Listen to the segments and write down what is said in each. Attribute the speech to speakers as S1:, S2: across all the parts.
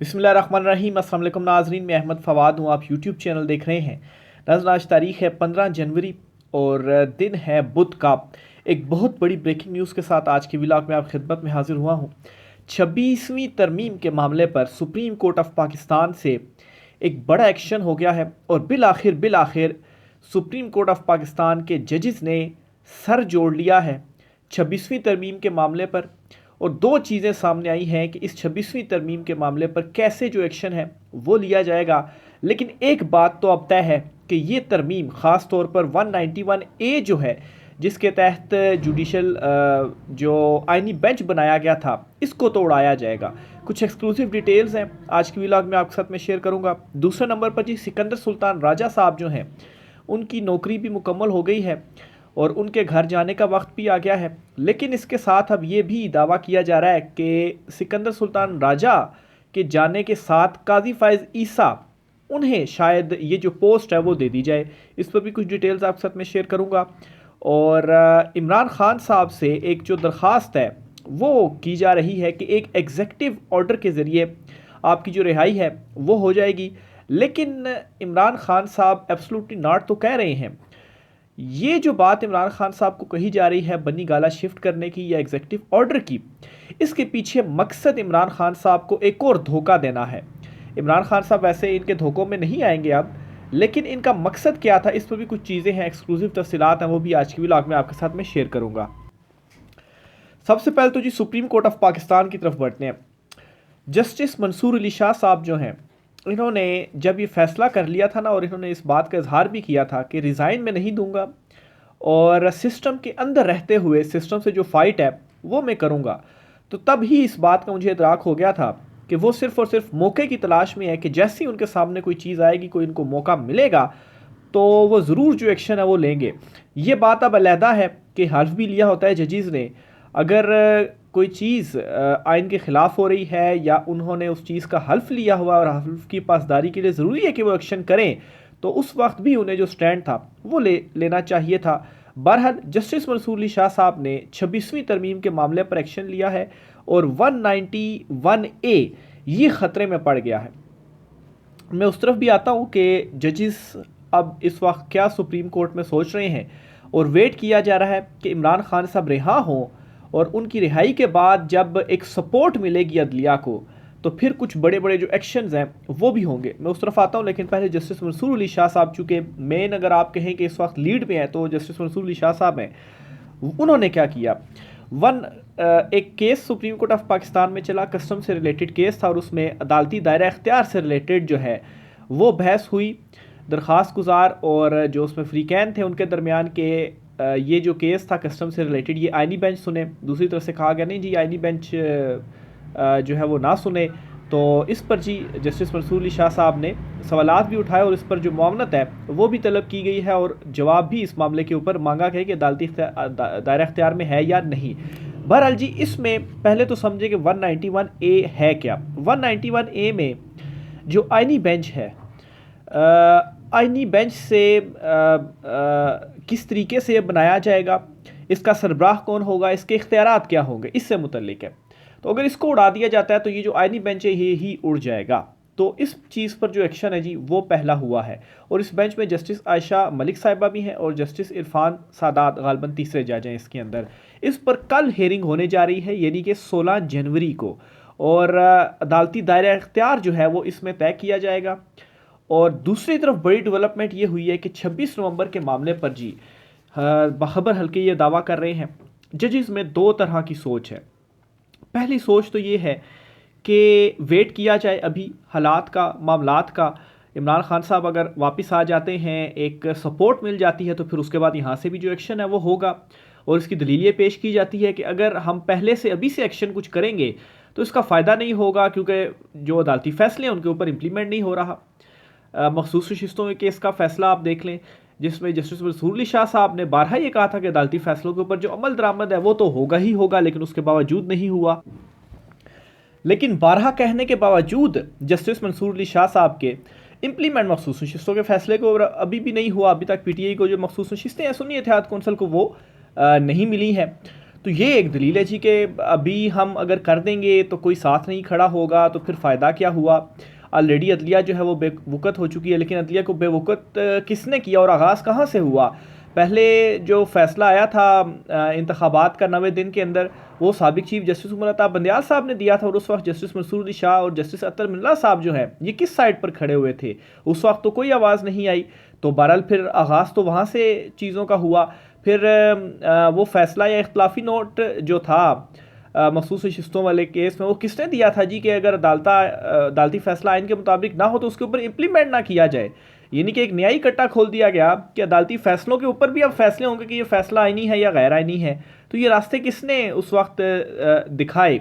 S1: बिस्मिल्लाहिर्रहमानिर्रहीम। अस्सलाम वालेकुम नाज़रीन, मैं अहमद फ़वाद हूँ। आप यूट्यूब चैनल देख रहे हैं। नाज़रीन, आज तारीख़ है 15 जनवरी और दिन है बुध का। एक बहुत बड़ी ब्रेकिंग न्यूज़ के साथ आज के व्लॉग में आप खिदमत में हाजिर हुआ हूँ। 26वीं तरमीम के मामले पर सुप्रीम कोर्ट ऑफ पाकिस्तान से एक बड़ा एक्शन हो गया है और बिल आखिर सुप्रीम कोर्ट ऑफ पाकिस्तान के जजेस ने सर जोड़ लिया है 26वीं तरमीम के मामले पर। और दो चीज़ें सामने आई हैं कि इस 26वीं तरमीम के मामले पर कैसे जो एक्शन है वो लिया जाएगा। लेकिन एक बात तो अब तय है कि ये तरमीम ख़ास तौर पर 191A जो है, जिसके तहत जुडिशल जो आइनी बेंच बनाया गया था, इसको तो उड़ाया जाएगा। कुछ एक्सक्लूसिव डिटेल्स हैं आज की व्लॉग में आपके साथ मैं शेयर करूंगा। दूसरे नंबर पर जी सिकंदर सुल्तान राजा साहब जो हैं, उनकी नौकरी भी मुकम्मल हो गई है और उनके घर जाने का वक्त भी आ गया है। लेकिन इसके साथ अब ये भी दावा किया जा रहा है कि सिकंदर सुल्तान राजा के जाने के साथ काजी फायज़ ईसा, उन्हें शायद ये जो पोस्ट है वो दे दी जाए। इस पर भी कुछ डिटेल्स आपके साथ में शेयर करूँगा। और इमरान खान साहब से एक जो दरख्वास्त है वो की जा रही है कि एक एग्जेक्टिव ऑर्डर के ज़रिए आपकी जो रिहाई है वो हो जाएगी। लेकिन इमरान खान साहब एब्सोल्युटली नॉट तो कह रहे हैं। ये जो बात इमरान खान साहब को कही जा रही है बन्नी गाला शिफ्ट करने की या एग्जेक्टिव ऑर्डर की, इसके पीछे मकसद इमरान खान साहब को एक और धोखा देना है। इमरान खान साहब वैसे इनके धोखों में नहीं आएंगे अब, लेकिन इनका मकसद क्या था, इस पर भी कुछ चीज़ें हैं, एक्सक्लूसिव तफसीलात हैं, वो भी आज की व्लॉग में आपके साथ में शेयर करूंगा। सबसे पहले तो जी सुप्रीम कोर्ट ऑफ पाकिस्तान की तरफ बढ़ते हैं। जस्टिस मंसूर अली शाह साहब जो हैं, इन्होंने जब ये फैसला कर लिया था ना, और इन्होंने इस बात का इजहार भी किया था कि रिज़ाइन मैं नहीं दूंगा और सिस्टम के अंदर रहते हुए सिस्टम से जो फाइट है वो मैं करूंगा, तो तब ही इस बात का मुझे इदराक हो गया था कि वो सिर्फ़ और सिर्फ मौके की तलाश में है कि जैसे ही उनके सामने कोई चीज़ आएगी, कोई इनको मौका मिलेगा, तो वो ज़रूर जो एक्शन है वो लेंगे। ये बात अब अलहदा है कि हल्फ भी लिया होता है जजीज़ ने। अगर कोई चीज़ आइन के ख़िलाफ़ हो रही है या उन्होंने उस चीज़ का हल्फ लिया हुआ और हल्फ की पासदारी के लिए ज़रूरी है कि वो एक्शन करें, तो उस वक्त भी उन्हें जो स्टैंड था वो लेना चाहिए था। बहरहाल जस्टिस मंसूर अली शाह साहब ने 26वीं तरमीम के मामले पर एक्शन लिया है और 191A ये ख़तरे में पड़ गया है। मैं उस तरफ भी आता हूँ कि जजिस अब इस वक्त क्या सुप्रीम कोर्ट में सोच रहे हैं, और वेट किया जा रहा है कि इमरान खान साहब रिहा हों और उनकी रिहाई के बाद जब एक सपोर्ट मिलेगी अदलिया को, तो फिर कुछ बड़े बड़े जो एक्शंस हैं वो भी होंगे। मैं उस तरफ आता हूँ, लेकिन पहले जस्टिस मंसूर अली शाह साहब, चूँकि मेन अगर आप कहें कि इस वक्त लीड में है तो जस्टिस मंसूर अली शाह साहब हैं। उन्होंने क्या किया, एक case supreme court of Pakistan में चला, कस्टम से रिलेटेड केस था और उसमें अदालती दायरा इख्तियार से रिलेटेड जो है वो बहस हुई। दरख्वास्त गुजार और जो उसमें फ्रीकैन थे उनके दरमियान के ये जो केस था कस्टम से रिलेटेड, ये आइनी बेंच सुने। दूसरी तरफ से कहा गया नहीं जी आइनी बेंच जो है वो ना सुने, तो इस पर जी जस्टिस मंसूर अली शाह साहब ने सवालात भी उठाए और इस पर जो मामलत है वो भी तलब की गई है और जवाब भी इस मामले के ऊपर मांगा गया कि अदालती दायरा इख्तियार में है या नहीं। बहरहाल जी, इसमें पहले तो समझे कि 191A है क्या। 191A में जो आइनी बेंच है, आइनी बेंच से किस तरीके से बनाया जाएगा, इसका सरबराह कौन होगा, इसके इख्तियारात क्या होंगे, इससे मुतल्लिक है। तो अगर इसको उड़ा दिया जाता है तो ये जो आइनी बेंच है ये ही उड़ जाएगा। तो इस चीज़ पर जो एक्शन है जी वो पहला हुआ है और इस बेंच में जस्टिस आयशा मलिक साहिबा भी हैं और जस्टिस इरफान सादात गालबन तीसरे जज हैं इसके अंदर। इस पर कल हेयरिंग होने जा रही है, यानी कि 16 जनवरी को, और अदालती दायरा इख्तियार जो है वो इसमें तय किया जाएगा। और दूसरी तरफ बड़ी डेवलपमेंट ये हुई है कि 26 नवंबर के मामले पर जी बाखबर हल्के ये दावा कर रहे हैं, जजेस में दो तरह की सोच है। पहली सोच तो ये है कि वेट किया जाए अभी हालात का, मामलात का। इमरान खान साहब अगर वापस आ जाते हैं, एक सपोर्ट मिल जाती है, तो फिर उसके बाद यहाँ से भी जो एक्शन है वो होगा। और इसकी दलील ये पेश की जाती है कि अगर हम पहले से अभी से एक्शन कुछ करेंगे तो इसका फ़ायदा नहीं होगा, क्योंकि जो अदालती फ़ैसले हैं उनके ऊपर इम्प्लीमेंट नहीं हो रहा। मखसूस नशिस्तों में केस का फ़ैसला आप देख लें, जिसमें जस्टिस मंसूर अली शाह साहब ने बारहा ये कहा था कि अदालती फ़ैसलों के ऊपर जो अमल दरामद है वो तो होगा ही होगा, लेकिन उसके बावजूद नहीं हुआ। लेकिन बारहा कहने के बावजूद जस्टिस मंसूर अली शाह साहब के इम्प्लीमेंट मखसूस नशिस्तों के फैसले को अभी भी नहीं हुआ। अभी तक PTI को जो मखसूस नशिस्तें हैं सुन्नी इत्तेहाद कौंसिल को वो नहीं मिली हैं। तो तो ये एक दलील है जी कि अभी हम अगर कर देंगे तो कोई साथ नहीं खड़ा होगा, तो फिर फ़ायदा क्या हुआ। ऑलरेडी अदलिया जो है वो बेवकूफ़ हो चुकी है, लेकिन अदलिया को बेवकूफ़ किसने किया और आगाज़ कहाँ से हुआ। पहले जो फैसला आया था इंतखाबात का 90 दिन के अंदर, वो साबिक चीफ जस्टिस उमर अता बंदयाल साहब ने दिया था, और उस वक्त जस्टिस मंसूर अली शाह और जस्टिस अतर मिल्ला साहब जो हैं ये किस साइड पर खड़े हुए थे। उस वक्त तो कोई आवाज़ नहीं आई। तो बहरहाल फिर आगाज़ तो वहाँ से चीज़ों का हुआ। फिर वो फैसला या इख्तलाफी नोट जो था मखसूस शिस्तों वाले केस में, वो किसने दिया था जी कि अगर अदालती फैसला आइन के मुताबिक ना हो तो उसके ऊपर इम्प्लीमेंट ना किया जाए। यानी कि एक नया ही कट्टा खोल दिया गया कि अदालती फैसलों के ऊपर भी अब फैसले होंगे कि ये फैसला आइनी है या गैर आइनी है। तो ये रास्ते किसने उस वक्त दिखाए,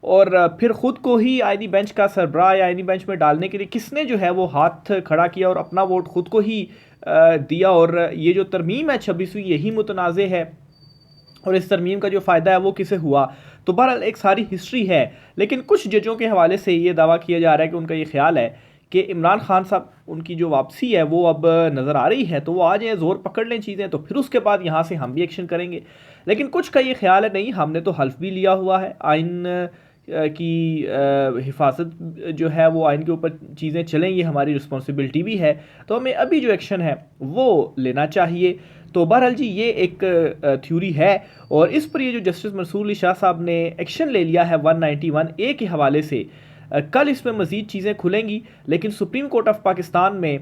S1: और फिर ख़ुद को ही आइनी बेंच का सरबराह या आइनी बेंच में डालने के लिए किसने जो है वो हाथ खड़ा किया और अपना वोट ख़ुद को ही दिया। और ये जो तरमीम है 26वीं, यही मुतनाज़े है, और इस तरमीम का जो फ़ायदा है वो किसे हुआ। तो बहरहाल एक सारी हिस्ट्री है, लेकिन कुछ जजों के हवाले से ये दावा किया जा रहा है कि उनका ये ख्याल है कि इमरान खान साहब, उनकी जो वापसी है वो अब नज़र आ रही है, तो वो आ जाएँ, ज़ोर पकड़ लें चीज़ें, तो फिर उसके बाद यहाँ से हम भी एक्शन करेंगे। लेकिन कुछ का ये ख्याल है नहीं, हमने तो हल्फ भी लिया हुआ है, आइन की हिफाजत जो है वो आइन के ऊपर चीज़ें चलें, ये हमारी रिस्पॉन्सिबिलिटी भी है, तो हमें अभी जो एक्शन है वो लेना चाहिए। तो बहरहाल जी ये एक थ्योरी है, और इस पर ये जो जस्टिस मंसूर अली शाह साहब ने एक्शन ले लिया है 191A के हवाले से, कल इसमें मज़ीद चीज़ें खुलेंगी। लेकिन सुप्रीम कोर्ट ऑफ पाकिस्तान में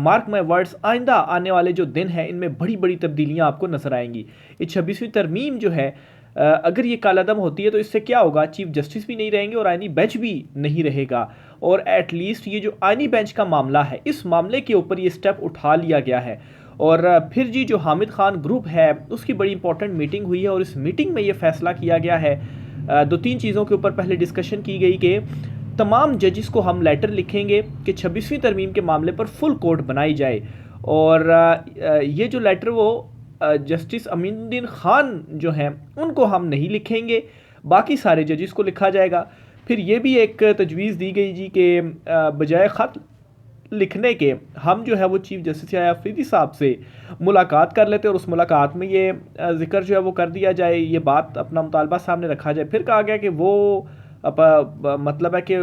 S1: मार्क माई वर्ड्स, आइंदा आने वाले जो दिन हैं इनमें बड़ी बड़ी तब्दीलियाँ आपको नज़र आएंगी। ये 26वीं तरमीम जो है, अगर ये कालादम होती है तो इससे क्या होगा, चीफ जस्टिस भी नहीं रहेंगे और आइनी बेंच भी नहीं रहेगा। और एटलीस्ट ये जो आइनी बेंच का मामला है, इस मामले के ऊपर ये स्टेप उठा लिया गया है। और फिर जी जो हामिद खान ग्रुप है उसकी बड़ी इंपॉर्टेंट मीटिंग हुई है, और इस मीटिंग में ये फैसला किया गया है, दो तीन चीज़ों के ऊपर पहले डिस्कशन की गई कि तमाम जजिस को हम लेटर लिखेंगे कि 26वीं तरमीम के मामले पर फुल कोर्ट बनाई जाए। और ये जो लेटर वो जस्टिस अमीनुद्दीन खान जो हैं उनको हम नहीं लिखेंगे, बाकी सारे जजिस को लिखा जाएगा। फिर ये भी एक तजवीज़ दी गई जी कि बजाय ख़त लिखने के हम जो है वो चीफ जस्टिस या अफरीदी साहब से मुलाकात कर लेते, और उस मुलाकात में ये जिक्र जो है वो कर दिया जाए, ये बात अपना मुतालबा सामने रखा जाए। फिर कहा गया कि वो मतलब है कि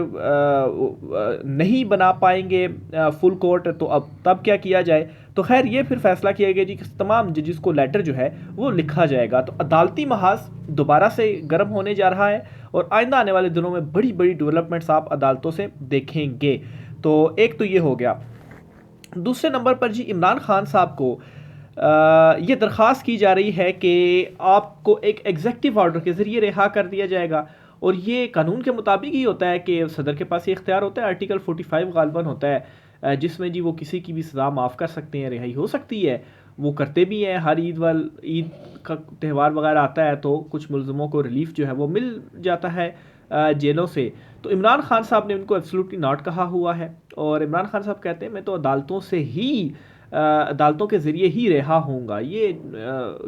S1: नहीं बना पाएंगे फुल कोर्ट, तो अब तब क्या किया जाए। तो खैर ये फिर फैसला किया गया जी कि तमाम जजिस को लेटर जो है वो लिखा जाएगा। तो अदालती महाज दोबारा से गर्म होने जा रहा है, और आइंदा आने वाले दिनों में बड़ी बड़ी डेवलपमेंट्स आप अदालतों से देखेंगे। तो एक तो ये हो गया। दूसरे नंबर पर जी इमरान खान साहब को ये दरख्वास्त की जा रही है कि आपको एक एग्जेक्टिव ऑर्डर के ज़रिए रिहा कर दिया जाएगा, और ये कानून के मुताबिक ही होता है कि सदर के पास ये इख्तियार होता है, आर्टिकल 45 गालबन होता है, जिसमें जी वो किसी की भी सज़ा माफ़ कर सकते हैं, रिहाई हो सकती है। वो करते भी हैं, हर ईद का त्यौहार वगैरह आता है तो कुछ मुलज़मों को रिलीफ जो है वो मिल जाता है जेलों से। तो इमरान खान साहब ने उनको एब्सोल्युटली नॉट कहा हुआ है, और इमरान खान साहब कहते हैं मैं तो अदालतों से ही अदालतों के ज़रिए ही रिहा होऊंगा, ये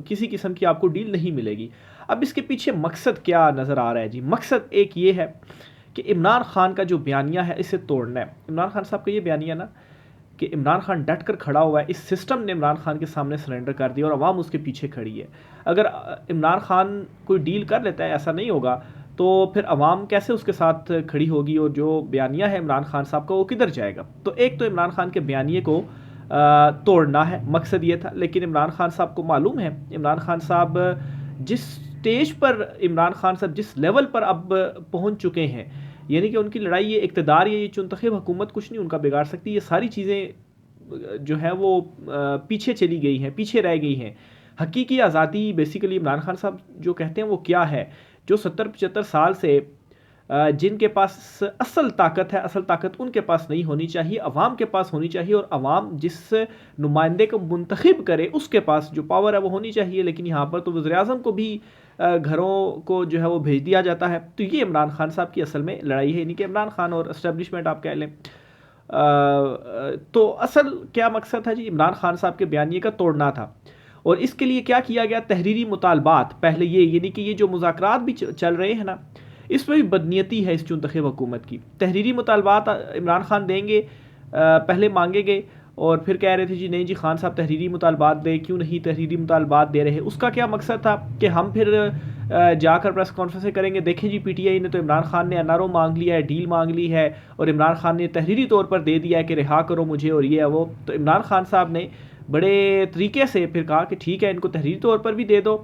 S1: किसी किस्म की आपको डील नहीं मिलेगी। अब इसके पीछे मकसद क्या नज़र आ रहा है जी? मकसद एक ये है कि इमरान खान का जो बयानिया है इसे तोड़ना है। इमरान खान साहब का ये बयानिया ना कि इमरान खान डट कर खड़ा हुआ है, इस सिस्टम ने इमरान खान के सामने सरेंडर कर दिया और अवाम उसके पीछे खड़ी है। अगर इमरान खान कोई डील कर लेता है, ऐसा नहीं होगा, तो फिर अवाम कैसे उसके साथ खड़ी होगी, और जो बयानिया है इमरान खान साहब का वो किधर जाएगा। तो एक तो इमरान खान के बयानिए को तोड़ना है, मकसद ये था। लेकिन इमरान खान साहब को मालूम है, इमरान खान साहब जिस स्टेज पर, इमरान खान साहब जिस लेवल पर अब पहुंच चुके हैं, यानी कि उनकी लड़ाई ये इक़्तिदार या ये चुनतख़ब हुकूमत कुछ नहीं उनका बिगाड़ सकती। ये सारी चीज़ें जो है वो पीछे चली गई हैं, पीछे रह गई हैं। हकीकी आज़ादी बेसिकली इमरान खान साहब जो कहते हैं वो क्या है, जो 70-75 साल से जिनके पास असल ताकत है, असल ताकत उनके पास नहीं होनी चाहिए, अवाम के पास होनी चाहिए, और अवाम जिस नुमाइंदे को मुंतखब करे उसके पास जो पावर है वो होनी चाहिए। लेकिन यहाँ पर तो वज़ीर-ए-आज़म को भी घरों को जो है वो भेज दिया जाता है। तो ये इमरान खान साहब की असल में लड़ाई है, यानी कि इमरान खान और एस्टेब्लिशमेंट आप कह लें। तो असल क्या मकसद है जी? इमरान खान साहब के बयानिए का तोड़ना था, और इसके लिए क्या किया गया, तहरीरी मुतालबात पहले ये, यानी कि ये जो मुज़ाकरात भी चल रहे हैं ना, इसमें भी बदनीयती है इस चुनतख़ब हुकूमत की। तहरीरी मुतालबात इमरान खान देंगे, पहले मांगे गए और फिर कह रहे थे जी नहीं जी खान साहब तहरीरी मुतालबात दे, क्यों नहीं तहरीरी मुतालबात दे रहे। उसका क्या मकसद था कि हम फिर जाकर प्रेस कॉन्फ्रेंस करेंगे, देखें जी पीटीआई ने तो इमरान खान ने एनआरओ मांग लिया है, डील मांग ली है और इमरान खान ने तहरीरी तौर पर दे दिया है कि रिहा करो मुझे और ये है वो। तो इमरान खान साहब ने बड़े तरीके से फिर कहा कि ठीक है, इनको तहरीरी तौर पर भी दे दो,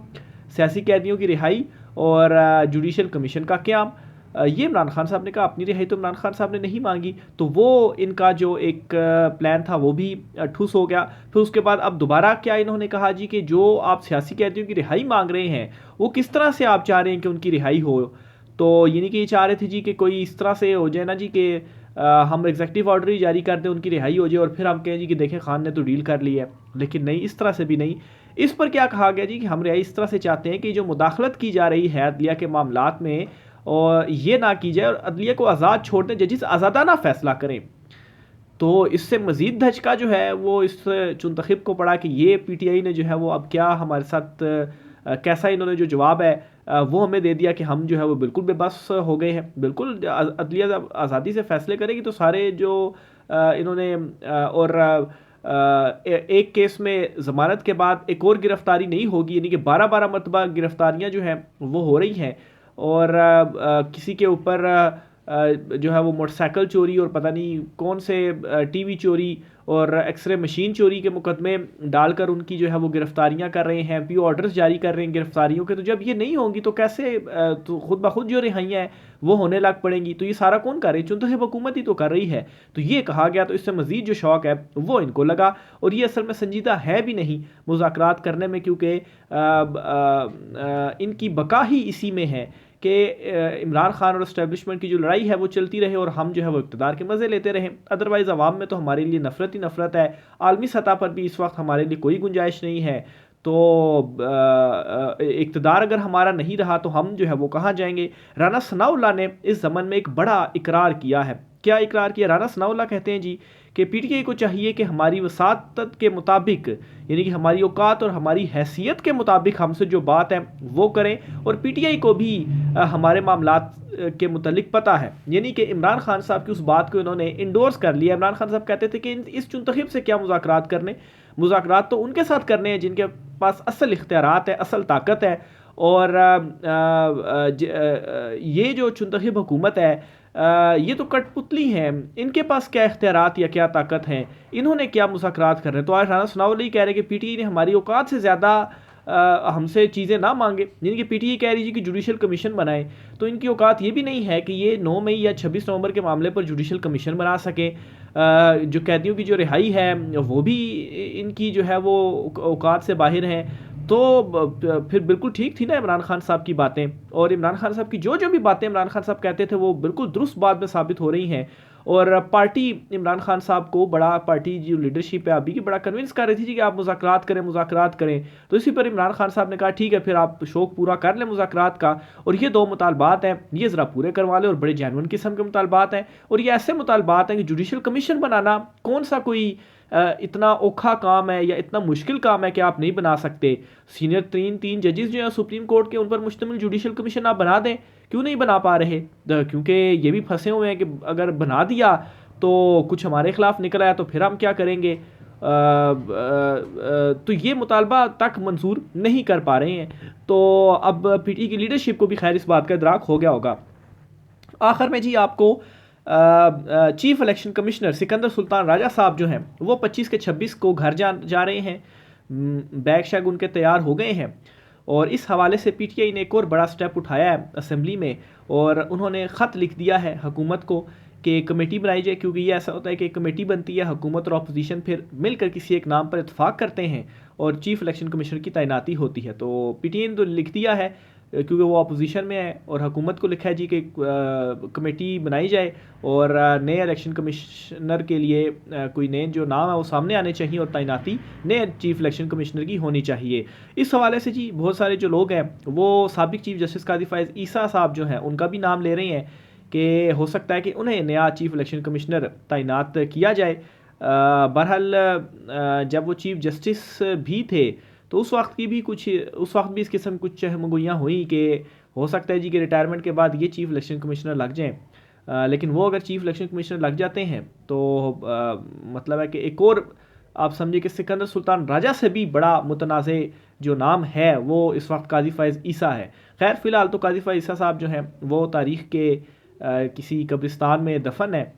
S1: सियासी कैदियों की रिहाई और जुडिशल कमीशन का क़याम। ये इमरान खान साहब ने कहा। अपनी रिहाई तो इमरान खान साहब ने नहीं मांगी, तो वो इनका जो एक प्लान था वो भी ठुस हो गया। फिर उसके बाद अब दोबारा क्या इन्होंने कहा जी कि जो आप सियासी कैदियों की रिहाई मांग रहे हैं वो किस तरह से आप चाह रहे हैं कि उनकी रिहाई हो। तो यानी कि ये चाह रहे थे जी कि कोई इस तरह से हो जाए ना जी कि हम एग्जीक्यूटिव ऑर्डर ही जारी कर दें, उनकी रिहाई हो जाए और फिर हम कहें जी कि देखें खान ने तो डील कर ली है। लेकिन नहीं, इस तरह से भी नहीं। इस पर क्या कहा गया जी कि हम रिहाई इस तरह से चाहते हैं कि जो मुदाखलत की जा रही है अदलिया के मामलात में और ये ना की जाए और अदलिया को आज़ाद छोड़ दें, जजिस आज़ादाना फैसला करें। तो इससे मज़ीद धचका जो है वो इस चुनतखिब को पड़ा कि ये पीटीआई ने जो है वो अब क्या हमारे साथ कैसा इन्होंने जो जवाब है वो हमें दे दिया कि हम जो है वो बिल्कुल बेबस हो गए हैं। बिल्कुल अदलिया जब आज़ादी से फैसले करेगी तो सारे जो इन्होंने और एक केस में ज़मानत के बाद एक और गिरफ्तारी नहीं होगी, यानी कि 12-12 मरतबा गिरफ्तारियाँ जो हैं वो हो रही हैं। और किसी के ऊपर जो है वो मोटरसाइकिल चोरी और पता नहीं कौन से टीवी चोरी और एक्सरे मशीन चोरी के मुकदमे डालकर उनकी जो है वो गिरफ्तारियां कर रहे हैं, पी ऑर्डर्स जारी कर रहे हैं गिरफ्तारियों के। तो जब ये नहीं होंगी तो कैसे तो खुद ब खुद जो रिहाइयाँ हैं वो होने लग पड़ेंगी। तो ये सारा कौन कर रही है? चुनतखब हुकूमत ही तो कर रही है। तो ये कहा गया, तो इससे मज़ीद जो शौक़ है वो इनको लगा और ये असल में संजीदा है भी नहीं मुज़ाकरात करने में, क्योंकि इनकी बका ही इसी में है कि इमरान खान और इस्टेब्लिशमेंट की जो लड़ाई है वो चलती रहे और हम जो है वो इक़्तिदार के मज़े लेते रहें। अदरवाइज़ अवाम में तो हमारे लिए नफ़रत ही नफ़रत है। आलमी सतह पर भी इस वक्त हमारे लिए कोई गुंजाइश नहीं है। तो इक़्तिदार अगर हमारा नहीं रहा तो हम जो है वो कहाँ जाएंगे। राना सनाउल्लाह ने इस ज़मन में एक बड़ा इकरार किया है। क्या इकरार किया? राना सनाउल्लाह कहते हैं जी कि पीटीआई को चाहिए कि हमारी वसातत के मुताबिक, यानी कि हमारी औकात और हमारी हैसियत के मुताबिक हमसे जो बात है वो करें। और पीटीआई को भी हमारे मामलात के मुतल्लिक पता है, यानी कि इमरान खान साहब की उस बात को इन्होंने इंडोर्स कर लिया। इमरान खान साहब कहते थे कि इस चुनतखिब से क्या मुज़ाकरात करने, मुज़ाकरात तो उनके साथ करने हैं जिनके पास असल इख्तियारात है, असल ताकत है। और ये जो चुनतखिब हुकूमत है ये तो कठपुतली हैं, इनके पास क्या इख्तियारात या क्या ताकत हैं, इन्होंने क्या मुज़ाकरात कर रहे हैं। तो आज राना सनाउल्लाह कह रहे हैं कि पीटीआई ने हमारी औकात से ज़्यादा हमसे चीज़ें ना मांगे, यानी कि पीटीआई कह रही है कि जुडिशल कमीशन बनाए। तो इनकी औकात ये भी नहीं है कि ये 9 मई या 26 नवंबर के मामले पर जुडिशल कमीशन बना सके। जो कैदियों की जो रिहाई है वो भी इनकी जो है वो औकात से बाहर हैं। तो फिर बिल्कुल ठीक थी ना इमरान खान साहब की बातें, और इमरान खान साहब की जो जो भी बातें इमरान खान साहब कहते थे वो बिल्कुल दुरुस्त बात में साबित हो रही हैं। और पार्टी इमरान खान साहब को बड़ा, पार्टी जो लीडरशिप है अभी की, बड़ा कन्विंस कर रही थी जी कि आप मुज़ाकरात करें, मुज़ाकरात करें। तो इसी पर इमरान खान साहब ने कहा ठीक है, फिर आप शौक़ पूरा कर लें मुज़ाकरात का, और ये 2 मुतालबात हैं ये ज़रा पूरे करवा लें, और बड़े जेन्युइन किस्म के मुतालबात हैं। और ये ऐसे मुतालबात हैं कि जुडिशल कमीशन बनाना कौन सा कोई इतना औखा काम है या इतना मुश्किल काम है कि आप नहीं बना सकते। सीनियर 3 जजेस जो हैं सुप्रीम कोर्ट के, उन पर मुश्तमिल जुडिशल कमीशन आप बना दें, क्यों नहीं बना पा रहे? क्योंकि ये भी फंसे हुए हैं कि अगर बना दिया तो कुछ हमारे खिलाफ निकल आया तो फिर हम क्या करेंगे। तो ये मुतालबा तक मंजूर नहीं कर पा रहे हैं। तो अब पीटी की लीडरशिप को भी खैर इस बात का इदराक हो गया होगा। आखिर में जी आपको chief election commissioner Sikandar Sultan Raja साहब जो हैं वो 25 के 26 को घर जा रहे हैं। बैग शैग उनके तैयार हो गए हैं, और इस हवाले से पीटीआई ने एक और बड़ा स्टेप उठाया है असेंबली में, और उन्होंने ख़त लिख दिया है हुकूमत को कि कमेटी बनाई जाए। क्योंकि ये ऐसा होता है कि कमेटी बनती है, हुकूमत और अपोजिशन फिर मिलकर किसी एक नाम पर इत्तेफाक करते हैं और चीफ इलेक्शन कमिश्नर की तैनाती होती है। तो पीटीआई ने तो लिख दिया है क्योंकि वो अपोजिशन में है, और हुकूमत को लिखा है जी कि कमेटी बनाई जाए और नए इलेक्शन कमिश्नर के लिए कोई नए जो नाम है वो सामने आने चाहिए और तैनाती नए चीफ इलेक्शन कमिश्नर की होनी चाहिए। इस हवाले से जी बहुत सारे जो लोग हैं वो साबिक चीफ जस्टिस काजी फ़ाइज़ ईसा साहब जो हैं उनका भी नाम ले रहे हैं कि हो सकता है कि उन्हें नया चीफ इलेक्शन कमिश्नर तैनात किया जाए। बहरहाल जब वो चीफ जस्टिस भी थे तो उस वक्त भी इस किस्म कुछ चहमगोइयाँ हुई कि हो सकता है जी कि रिटायरमेंट के बाद ये चीफ इलेक्शन कमिश्नर लग जाएं। लेकिन वो अगर चीफ इलेक्शन कमिश्नर लग जाते हैं तो मतलब है कि एक और आप समझिए कि सिकंदर सुल्तान राजा से भी बड़ा मुतनाज़ जो नाम है वो इस वक्त काजी फ़ाइज़ ईसा है। खैर फ़िलहाल तो काजी फ़ाइज़ ईसा साहब जो हैं वो तारीख़ के किसी कब्रिस्तान में दफन है।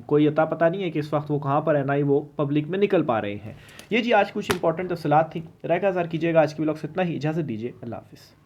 S1: कोई अता पता नहीं है कि इस वक्त वो कहाँ पर है, ना ही वो पब्लिक में निकल पा रहे हैं। ये जी आज कुछ इंपॉर्टेंट तफसीलात थी। राय का ज़ाहिर कीजिएगा। आज की व्लॉग से इतना ही, इजाज़त दीजिए। अल्लाह हाफ़िज़।